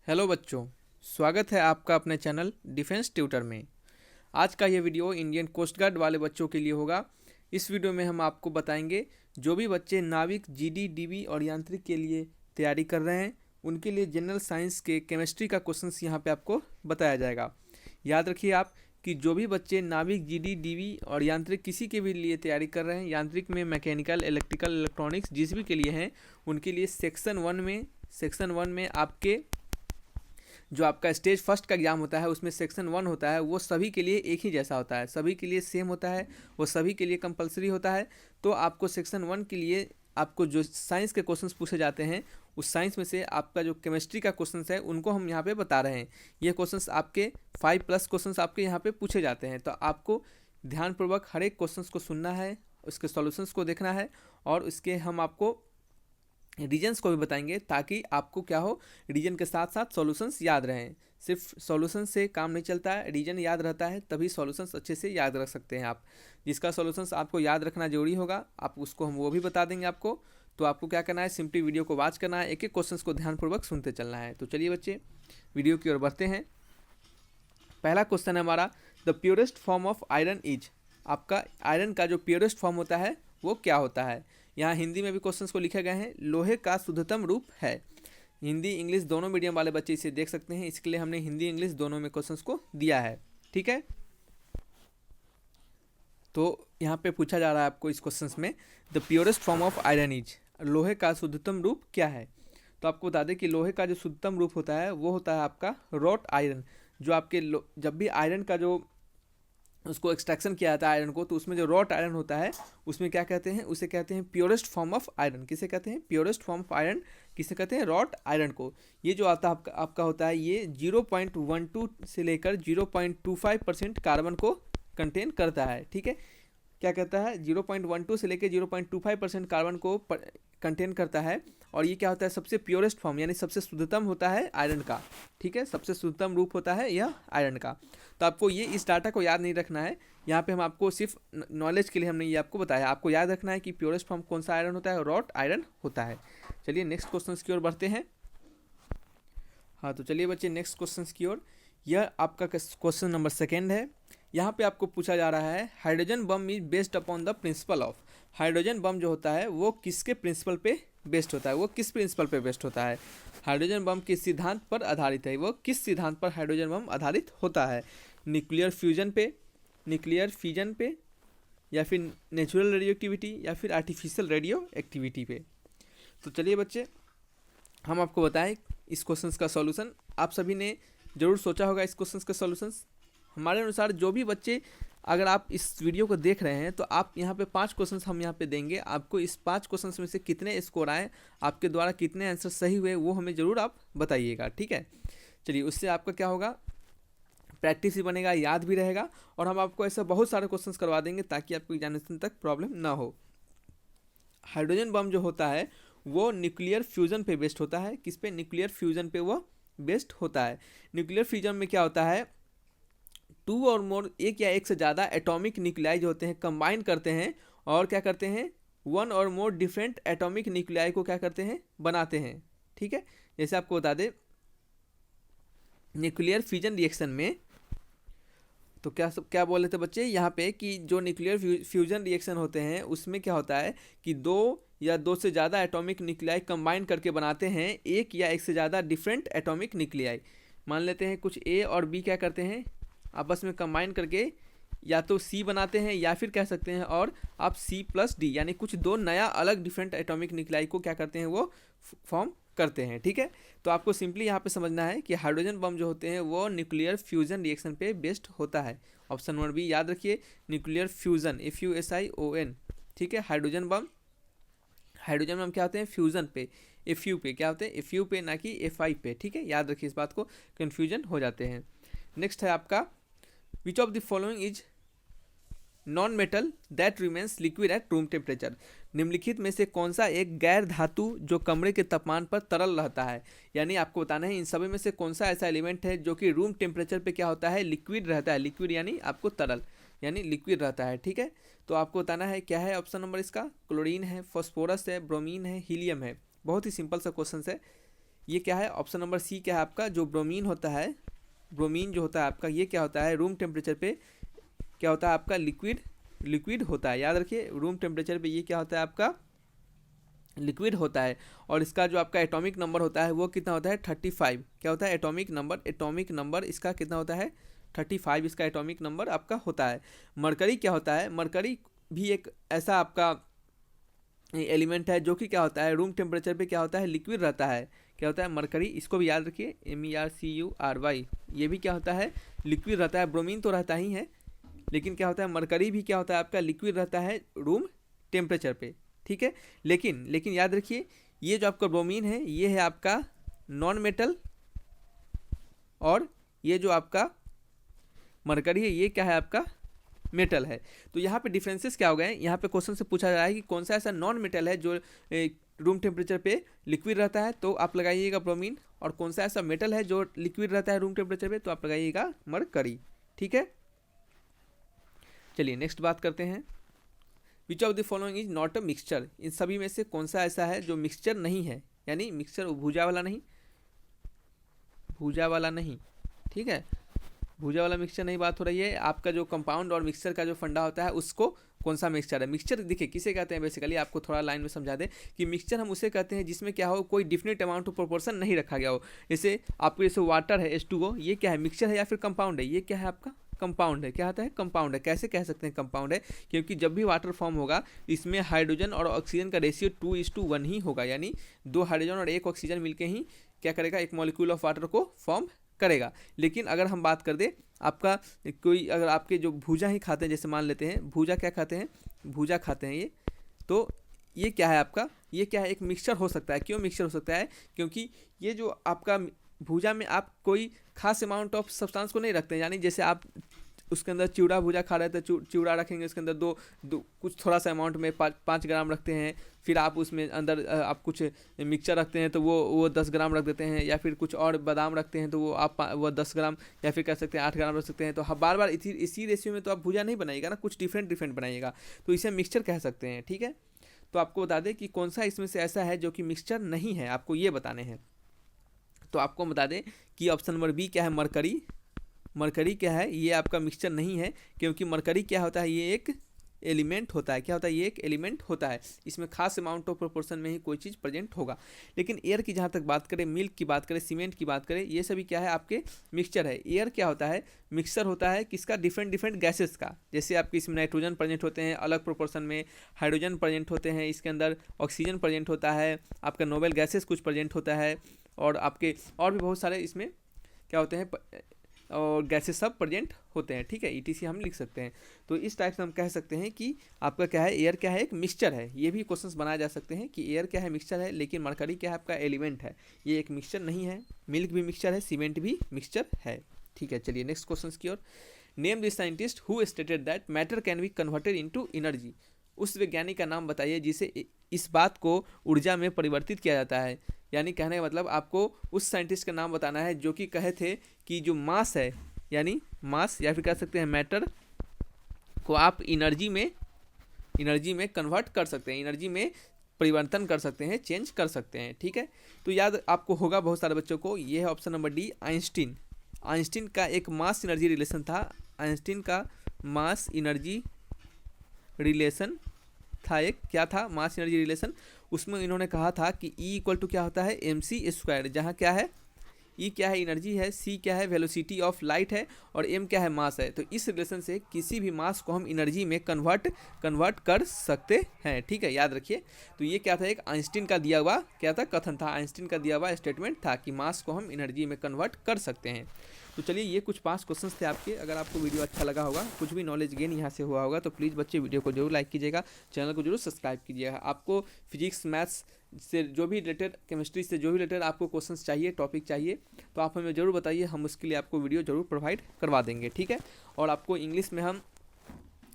Hello बच्चों, स्वागत है आपका अपने चैनल डिफेंस ट्यूटर में। आज का ये वीडियो इंडियन कोस्ट गार्ड वाले बच्चों के लिए होगा। इस वीडियो में हम आपको बताएंगे जो भी बच्चे नाविक जीडी डीवी और यांत्रिक के लिए तैयारी कर रहे हैं उनके लिए जनरल साइंस के केमिस्ट्री का क्वेश्चंस यहाँ पे आपको बताया जाएगा। याद रखिए आप कि जो भी बच्चे नाविक जीडी डीवी और यांत्रिक किसी के भी लिए तैयारी कर रहे हैं, यांत्रिक में मैकेनिकल, इलेक्ट्रिकल, इलेक्ट्रॉनिक्स जिस भी के लिए हैं, उनके लिए सेक्शन 1 में आपके जो आपका स्टेज फर्स्ट का एग्जाम होता है उसमें सेक्शन 1 होता है, वो सभी के लिए एक ही जैसा होता है, सभी के लिए सेम होता है, वो सभी के लिए कंपलसरी होता है। तो आपको सेक्शन 1 के लिए आपको जो साइंस के क्वेश्चंस पूछे जाते हैं उस साइंस में से आपका जो केमिस्ट्री का क्वेश्चंस है उनको हम यहाँ पे बता रहे हैं। ये क्वेश्चंस आपके 5+ क्वेश्चंस आपके यहाँ पे पूछे जाते हैं, तो आपको ध्यानपूर्वक हर एक क्वेश्चंस को सुनना है, उसके सॉल्यूशंस को देखना है और उसके हम आपको रीजन्स को भी बताएंगे ताकि आपको क्या हो, रीजन के साथ साथ सॉल्यूशंस याद रहें। सिर्फ सॉल्यूशन से काम नहीं चलता है, रीजन याद रहता है तभी सॉल्यूशंस अच्छे से याद रख सकते हैं आप। जिसका सॉल्यूशंस आपको याद रखना जरूरी होगा, आप उसको हम वो भी बता देंगे आपको। तो आपको क्या करना है, सिंपली वीडियो को वॉच करना है, एक एक क्वेश्चन को ध्यानपूर्वक सुनते चलना है। तो चलिए बच्चे वीडियो की ओर बढ़ते हैं। पहला क्वेश्चन है हमारा, the purest form of iron is. आपका आयरन का जो प्योरेस्ट फॉर्म होता है वो क्या होता है। यहाँ हिंदी में भी क्वेश्चंस को लिखे गए हैं, लोहे का शुद्धतम रूप है। हिंदी इंग्लिश दोनों मीडियम वाले बच्चे इसे देख सकते हैं, इसके लिए हमने हिंदी इंग्लिश दोनों में क्वेश्चंस को दिया है। ठीक है, तो यहाँ पे पूछा जा रहा है आपको इस क्वेश्चंस में, the purest form of iron is, लोहे का शुद्धतम रूप क्या है। तो आपको बता दें कि लोहे का जो शुद्धतम रूप होता है वो होता है आपका रॉट आयरन। जो आपके जब भी आयरन का जो उसको एक्सट्रैक्शन किया जाता है आयरन को, तो उसमें जो रॉट आयरन होता है उसमें क्या कहते हैं, उसे कहते हैं प्योरेस्ट फॉर्म ऑफ आयरन। किसे कहते हैं, प्योरेस्ट फॉर्म ऑफ आयरन किसे कहते हैं, रॉट आयरन को। ये जो आता है आपका होता है, ये 0.12 से लेकर 0.25% कार्बन को कंटेन करता है। ठीक है, क्या कहता है, 0.12 से लेकर 0.25% कार्बन को कंटेन करता है। और ये क्या होता है, सबसे प्योरेस्ट फॉर्म यानी सबसे शुद्धतम होता है आयरन का। ठीक है, सबसे शुद्धतम रूप होता है यह आयरन का। तो आपको ये इस डाटा को याद नहीं रखना है, यहाँ पे हम आपको सिर्फ नॉलेज के लिए हमने ये आपको बताया। आपको याद रखना है कि प्योरेस्ट फॉर्म कौन सा आयरन होता है, रॉट आयरन होता है। चलिए नेक्स्ट क्वेश्चन की ओर बढ़ते हैं। हाँ तो चलिए बच्चे नेक्स्ट क्वेश्चन की ओर। यह आपका क्वेश्चन नंबर 2 है। यहाँ पे आपको पूछा जा रहा है, hydrogen bomb is based upon the principle of. Hydrogen bomb जो होता है वो किसके प्रिंसिपल पे बेस्ड होता है, वो किस प्रिंसिपल पे बेस्ड होता है। हाइड्रोजन बम किस सिद्धांत पर आधारित है, वो किस सिद्धांत पर हाइड्रोजन बम आधारित होता है। न्यूक्लियर फ्यूजन पे, न्यूक्लियर फिजन पे, या फिर नेचुरल रेडियो एक्टिविटी, या फिर आर्टिफिशियल रेडियो एक्टिविटी पे। तो चलिए बच्चे हम आपको बताएं इस क्वेश्चन का सॉल्यूशन। आप सभी ने जरूर सोचा होगा इस क्वेश्चन का सॉल्यूशंस। हमारे अनुसार जो भी बच्चे, अगर आप इस वीडियो को देख रहे हैं तो आप यहाँ पे 5 क्वेश्चंस हम यहाँ पे देंगे आपको। इस 5 क्वेश्चंस में से कितने स्कोर आए, आपके द्वारा कितने आंसर सही हुए, वो हमें ज़रूर आप बताइएगा। ठीक है, चलिए उससे आपका क्या होगा, प्रैक्टिस भी बनेगा, याद भी रहेगा, और हम आपको ऐसे बहुत सारे क्वेश्चंस करवा देंगे ताकि आपको एग्जामिनेशन तक प्रॉब्लम ना हो। हाइड्रोजन बम जो होता है वो न्यूक्लियर फ्यूजन पे बेस्ड होता है। किस पे, न्यूक्लियर फ्यूजन पे वो बेस्ड होता है। न्यूक्लियर फ्यूजन में क्या होता है, 2 और मोर, एक या एक से ज़्यादा एटॉमिक न्यूक्लियाई जो होते हैं कंबाइन करते हैं और क्या करते हैं, 1 और मोर डिफरेंट एटॉमिक न्यूक्लियाई को क्या करते हैं, बनाते हैं। ठीक है, जैसे आपको बता दें न्यूक्लियर फ्यूजन रिएक्शन में, तो क्या बोल रहे थे बच्चे यहाँ पे कि जो न्यूक्लियर फ्यूजन रिएक्शन होते हैं उसमें क्या होता है कि 2 या 2 से ज़्यादा एटॉमिक न्यूक्लियाई कंबाइन करके बनाते हैं एक या एक से ज़्यादा डिफरेंट एटॉमिक न्यूक्लियाई। मान लेते हैं कुछ ए और बी क्या करते हैं, आपस में कंबाइन करके या तो सी बनाते हैं या फिर कह सकते हैं और आप C+D यानी कुछ 2 नया अलग डिफरेंट एटॉमिक न्यूक्लियाई को क्या करते हैं, वो फॉर्म करते हैं। ठीक है, तो आपको सिंपली यहाँ पे समझना है कि हाइड्रोजन बम जो होते हैं वो न्यूक्लियर फ्यूजन रिएक्शन पे बेस्ड होता है। ऑप्शन 1 भी याद रखिए, न्यूक्लियर फ्यूजन, FUSION। ठीक है, हाइड्रोजन बम क्या होते हैं, फ्यूजन पे, FU पे क्या होते हैं, FU पे ना कि FI पे। ठीक है, याद रखिए इस बात को, कन्फ्यूजन हो जाते हैं। नेक्स्ट है आपका, विच of the following is non metal that remains liquid at room temperature. निम्नलिखित में से कौन सा एक गैर धातु जो कमरे के तापमान पर तरल रहता है। यानी आपको बताना है इन सभी में से कौन सा ऐसा एलिमेंट है जो कि रूम टेम्परेचर पे क्या होता है, लिक्विड रहता है। लिक्विड यानी आपको तरल यानी लिक्विड रहता है। ठीक है, तो आपको बताना है क्या है ऑप्शन नंबर इसका, क्लोरीन है, फॉस्फोरस है, ब्रोमीन है, हीलियम है। बहुत ही सिंपल सा क्वेश्चन है। ये क्या है, ऑप्शन नंबर सी क्या है आपका, जो ब्रोमीन होता है, ब्रोमीन जो होता है आपका, ये क्या होता है, रूम टेम्परेचर पे क्या होता है आपका, लिक्विड होता है। याद रखिए, रूम टेम्परेचर पे ये क्या होता है आपका, लिक्विड होता है। और इसका जो आपका एटॉमिक नंबर होता है वो कितना होता है, 35। क्या होता है, एटॉमिक नंबर इसका कितना होता है, 35 इसका एटॉमिक नंबर आपका होता है। मरकरी क्या होता है, मरकरी भी एक ऐसा आपका एलिमेंट है जो कि क्या होता है, रूम टेम्परेचर पे क्या होता है, लिक्विड रहता है। क्या होता है मरकरी, इसको भी याद रखिए, MERCURY, ये भी क्या होता है, लिक्विड रहता है। ब्रोमीन तो रहता ही है, लेकिन क्या होता है मरकरी भी क्या होता है आपका, लिक्विड रहता है रूम टेम्परेचर पे, ठीक है। लेकिन याद रखिए, ये जो आपका ब्रोमीन है ये है आपका नॉन मेटल, और ये जो आपका मरकरी है ये क्या है आपका, मेटल है। तो यहाँ पे डिफरेंसेस क्या हो गए हैं, यहाँ पे क्वेश्चन से पूछा जा रहा है कि कौन सा ऐसा नॉन मेटल है जो रूम टेम्परेचर पे लिक्विड रहता है, तो आप लगाइएगा ब्रोमीन। और कौन सा ऐसा मेटल है जो लिक्विड रहता है रूम टेम्परेचर पे, तो आप लगाइएगा मरकरी, ठीक है। चलिए नेक्स्ट बात करते हैं। Which of the following is not a mixture, इन सभी में से कौन सा ऐसा है जो मिक्सचर नहीं है, यानी मिक्सचर भूजा वाला नहीं, भूजा वाला नहीं, ठीक है, भूजा वाला मिक्सचर नहीं बात हो रही है। आपका जो कंपाउंड और मिक्सचर का जो फंडा होता है उसको कौन सा मिक्सचर है। मिक्सचर देखिए किसे कहते हैं, बेसिकली आपको थोड़ा लाइन में समझा दें कि मिक्सचर हम उसे कहते हैं जिसमें क्या हो, कोई डिफिनिट अमाउंट ऑफ प्रोपोर्शन नहीं रखा गया हो। जैसे आपको जैसे वाटर है H2O, ये क्या है, मिक्सचर है या फिर कंपाउंड है, ये क्या है आपका, कंपाउंड है। क्या आता है, कंपाउंड है। कैसे कह सकते हैं कंपाउंड है, क्योंकि जब भी वाटर फॉर्म होगा इसमें हाइड्रोजन और ऑक्सीजन का रेशियो 2:1 ही होगा, यानी 2 हाइड्रोजन और 1 ऑक्सीजन मिलकर ही क्या करेगा, एक मॉलिक्यूल ऑफ वाटर को फॉर्म करेगा। लेकिन अगर हम बात कर दें आपका, कोई अगर आपके जो भूजा ही खाते हैं, जैसे मान लेते हैं भूजा क्या खाते हैं, भूजा खाते हैं ये, तो ये क्या है आपका, ये क्या है, एक मिक्सचर हो सकता है। क्यों मिक्सचर हो सकता है, क्योंकि ये जो आपका भूजा में आप कोई खास अमाउंट ऑफ सब्सटेंस को नहीं रखते हैं, यानी जैसे आप उसके अंदर चिवड़ा भूजा खा रहे थे, चिवड़ा रखेंगे उसके अंदर दो कुछ थोड़ा सा अमाउंट में 5 ग्राम रखते हैं, फिर आप उसमें अंदर आप कुछ मिक्सचर रखते हैं तो वो 10 ग्राम रख देते हैं, या फिर कुछ और बादाम रखते हैं तो वो 10 ग्राम, या फिर कह सकते हैं 8 ग्राम रख सकते हैं। तो बार बार इसी रेशियो में तो आप भूजा नहीं बनाइएगा ना, कुछ डिफरेंट बनाइएगा, तो इसे मिक्सचर कह सकते हैं, ठीक है। तो आपको बता दें कि कौन सा इसमें से ऐसा है जो कि मिक्सचर नहीं है, आपको ये बताने हैं। तो आपको बता दें कि ऑप्शन नंबर बी क्या है, मरकरी। मरकरी क्या है, ये आपका मिक्सचर नहीं है, क्योंकि मरकरी क्या होता है, ये एक एलिमेंट होता है। क्या होता है, ये एक एलिमेंट होता है, इसमें खास अमाउंट ऑफ प्रोपोर्शन में ही कोई चीज़ प्रेजेंट होगा। लेकिन एयर की जहाँ तक बात करें, मिल्क की बात करें, सीमेंट की बात करें, ये सभी क्या है आपके मिक्सचर है। एयर क्या होता है, मिक्सचर होता है किसका, डिफरेंट गैसेस का। जैसे आपके इसमें नाइट्रोजन प्रेजेंट होते हैं अलग प्रोपोर्शन में, हाइड्रोजन प्रेजेंट होते हैं, इसके अंदर ऑक्सीजन प्रेजेंट होता है, आपका नोबेल गैसेस कुछ प्रेजेंट होता है, और आपके और भी बहुत सारे इसमें क्या होते हैं और गैसेस सब प्रेजेंट होते हैं, ठीक है, ETC हम लिख सकते हैं। तो इस टाइप से हम कह सकते हैं कि आपका क्या है, एयर क्या है, एक मिक्सचर है। ये भी क्वेश्चंस बनाए जा सकते हैं कि एयर क्या है, मिक्सचर है, लेकिन मरकरी क्या है आपका एलिमेंट है, ये एक मिक्सचर नहीं है। मिल्क भी मिक्सचर है, सीमेंट भी मिक्सचर है, ठीक है। चलिए नेक्स्ट क्वेश्चन की ओर। Name the scientist who stated that matter can be converted into energy. उस वैज्ञानिक का नाम बताइए जिसे इस बात को ऊर्जा में परिवर्तित किया जाता है। यानी कहने का मतलब आपको उस साइंटिस्ट का नाम बताना है जो कि कहे थे कि जो मास है, यानी मास या फिर कह सकते हैं मैटर को आप एनर्जी में कन्वर्ट कर सकते हैं, एनर्जी में परिवर्तन कर सकते हैं, चेंज कर सकते हैं, ठीक है। तो याद आपको होगा बहुत सारे बच्चों को, ये है option number D, Einstein. Einstein का एक मास एनर्जी रिलेशन था, आइंस्टीन का मास एनर्जी रिलेशन था, एक क्या था, मास एनर्जी रिलेशन। उसमें इन्होंने कहा था कि E = क्या होता है, mc², जहाँ क्या है, E क्या है, एनर्जी है, C क्या है, वेलोसिटी ऑफ लाइट है, और M क्या है, मास है। तो इस रिलेशन से किसी भी मास को हम एनर्जी में कन्वर्ट कर सकते हैं, ठीक है, याद रखिए। तो ये क्या था, एक आइंस्टीन का दिया हुआ क्या था, कथन था, आइंस्टीन का दिया हुआ स्टेटमेंट था कि मास को हम एनर्जी में कन्वर्ट कर सकते हैं। तो चलिए ये कुछ 5 क्वेश्चंस थे आपके। अगर आपको वीडियो अच्छा लगा होगा, कुछ भी नॉलेज गेन यहाँ से हुआ होगा, तो प्लीज़ बच्चे वीडियो को जरूर लाइक कीजिएगा, चैनल को जरूर सब्सक्राइब कीजिएगा। आपको फिजिक्स मैथ्स से जो भी रिलेटेड, केमिस्ट्री से जो भी रिलेटेड आपको क्वेश्चंस चाहिए, टॉपिक चाहिए, तो आप हमें ज़रूर बताइए, हम उसके लिए आपको वीडियो ज़रूर प्रोवाइड करवा देंगे, ठीक है। और आपको इंग्लिश में हम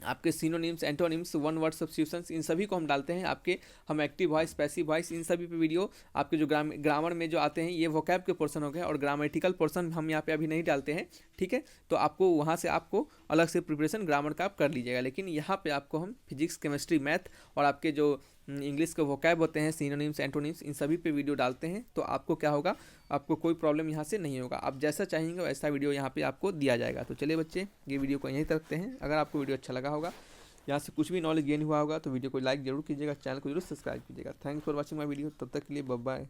आपके synonyms, antonyms, one word substitutions, इन सभी को हम डालते हैं आपके, हम एक्टिव वॉइस, पैसिव वॉइस, इन सभी पे वीडियो आपके जो ग्रामर में जो आते हैं, ये वोकैब के पोर्शन हो गए, और ग्रामेटिकल पोर्शन हम यहाँ पे अभी नहीं डालते हैं, ठीक है। तो आपको वहाँ से आपको अलग से प्रिपरेशन ग्रामर का आप कर लीजिएगा, लेकिन यहाँ पे आपको हम फिजिक्स, केमिस्ट्री, मैथ और आपके जो इंग्लिश के वोकैब होते हैं, सिनोनिम्स, एंटोनिम्स, इन सभी पे वीडियो डालते हैं। तो आपको क्या होगा, आपको कोई प्रॉब्लम यहाँ से नहीं होगा। आप जैसा चाहेंगे वैसा वीडियो यहाँ पे आपको दिया जाएगा। तो चलिए बच्चे, ये वीडियो को यहीं तक रखते हैं। अगर आपको वीडियो अच्छा लगा होगा, यहाँ से कुछ भी नॉलेज गेन हुआ होगा, तो वीडियो को लाइक जरूर कीजिएगा, चैनल को जरूर सब्सक्राइब कीजिएगा। Thanks for watching my video. तब तक के लिए बाय बाय।